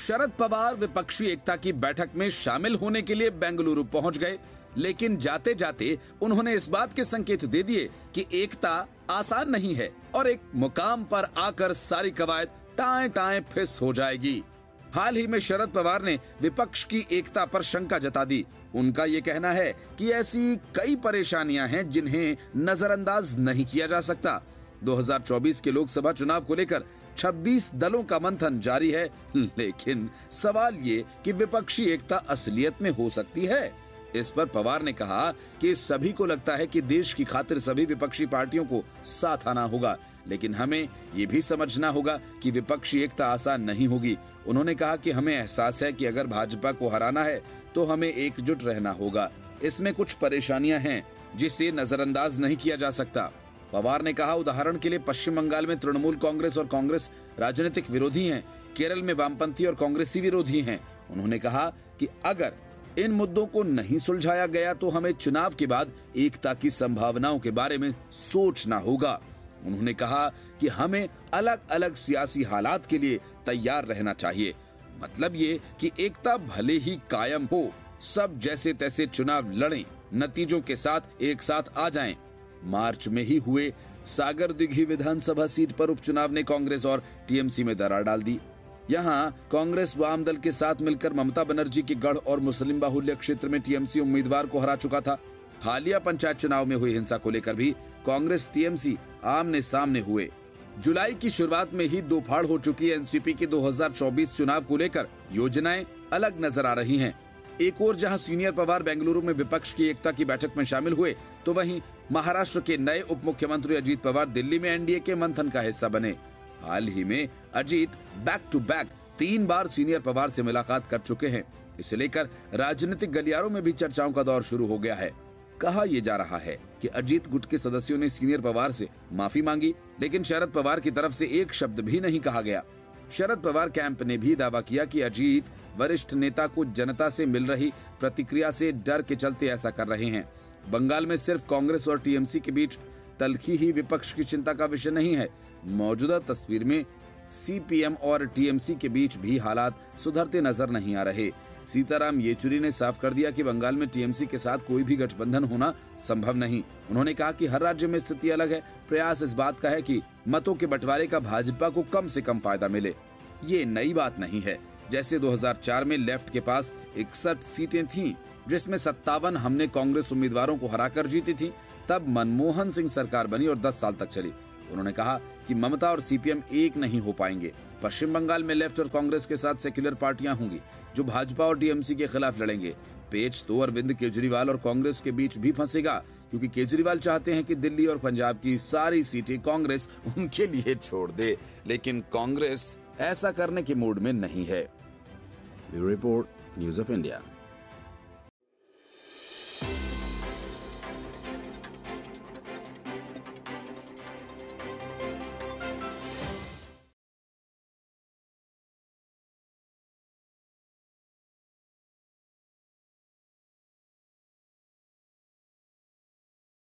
शरद पवार विपक्षी एकता की बैठक में शामिल होने के लिए बेंगलुरु पहुंच गए, लेकिन जाते जाते उन्होंने इस बात के संकेत दे दिए कि एकता आसान नहीं है और एक मुकाम पर आकर सारी कवायद टाएं टाएं फिस हो जाएगी। हाल ही में शरद पवार ने विपक्ष की एकता पर शंका जता दी। उनका ये कहना है कि ऐसी कई परेशानियां हैं जिन्हें नजरअंदाज नहीं किया जा सकता। 2024 के लोकसभा चुनाव को लेकर 26 दलों का मंथन जारी है, लेकिन सवाल ये कि विपक्षी एकता असलियत में हो सकती है। इस पर पवार ने कहा कि सभी को लगता है कि देश की खातिर सभी विपक्षी पार्टियों को साथ आना होगा, लेकिन हमें ये भी समझना होगा कि विपक्षी एकता आसान नहीं होगी। उन्होंने कहा कि हमें एहसास है कि अगर भाजपा को हराना है तो हमें एकजुट रहना होगा। इसमें कुछ परेशानियां हैं जिसे नजरअंदाज नहीं किया जा सकता। पवार ने कहा, उदाहरण के लिए पश्चिम बंगाल में तृणमूल कांग्रेस और कांग्रेस राजनीतिक विरोधी हैं, केरल में वामपंथी और कांग्रेसी विरोधी हैं। उन्होंने कहा कि अगर इन मुद्दों को नहीं सुलझाया गया तो हमें चुनाव के बाद एकता की संभावनाओं के बारे में सोचना होगा। उन्होंने कहा कि हमें अलग अलग सियासी हालात के लिए तैयार रहना चाहिए। मतलब ये कि एकता भले ही कायम हो, सब जैसे तैसे चुनाव लड़ें, नतीजों के साथ एक साथ आ जाएं। मार्च में ही हुए सागर दिघी विधानसभा सीट पर उपचुनाव ने कांग्रेस और टीएमसी में दरार डाल दी। यहाँ कांग्रेस वाम दल के साथ मिलकर ममता बनर्जी के गढ़ और मुस्लिम बाहुल्य क्षेत्र में टीएमसी उम्मीदवार को हरा चुका था। हालिया पंचायत चुनाव में हुई हिंसा को लेकर भी कांग्रेस टीएमसी आमने सामने हुए। जुलाई की शुरुआत में ही दो फाड़ हो चुकी एनसीपी के 2024 चुनाव को लेकर योजनाएं अलग नजर आ रही हैं। एक और जहां सीनियर पवार बेंगलुरु में विपक्ष की एकता की बैठक में शामिल हुए, तो वहीं महाराष्ट्र के नए उप मुख्यमंत्री अजीत पवार दिल्ली में एनडीए के मंथन का हिस्सा बने। हाल ही में अजीत बैक टू बैक 3 बार सीनियर पवार से मुलाकात कर चुके हैं। इसे लेकर राजनीतिक गलियारों में भी चर्चाओं का दौर शुरू हो गया है। कहा यह जा रहा है कि अजीत गुट के सदस्यों ने सीनियर पवार से माफी मांगी, लेकिन शरद पवार की तरफ से एक शब्द भी नहीं कहा गया। शरद पवार कैंप ने भी दावा किया कि अजीत वरिष्ठ नेता को जनता से मिल रही प्रतिक्रिया से डर के चलते ऐसा कर रहे हैं। बंगाल में सिर्फ कांग्रेस और टीएमसी के बीच तल्खी ही विपक्ष की चिंता का विषय नहीं है। मौजूदा तस्वीर में सीपीएम और टीएमसी के बीच भी हालात सुधरते नजर नहीं आ रहे। सीताराम येचुरी ने साफ कर दिया कि बंगाल में टीएमसी के साथ कोई भी गठबंधन होना संभव नहीं। उन्होंने कहा कि हर राज्य में स्थिति अलग है। प्रयास इस बात का है कि मतों के बंटवारे का भाजपा को कम से कम फायदा मिले। ये नई बात नहीं है। जैसे 2004 में लेफ्ट के पास 61 सीटें थीं, जिसमें 57 हमने कांग्रेस उम्मीदवारों को हराकर जीती थी। तब मनमोहन सिंह सरकार बनी और 10 साल तक चली। उन्होंने कहा कि ममता और सीपीएम एक नहीं हो पाएंगे। पश्चिम बंगाल में लेफ्ट और कांग्रेस के साथ सेक्युलर पार्टियां होंगी जो भाजपा और टीएमसी के खिलाफ लड़ेंगे। पेच तो अरविंद केजरीवाल और कांग्रेस के बीच भी फंसेगा, क्योंकि केजरीवाल चाहते हैं कि दिल्ली और पंजाब की सारी सीटें कांग्रेस उनके लिए छोड़ दे, लेकिन कांग्रेस ऐसा करने के मूड में नहीं है। Bureau report, news of India.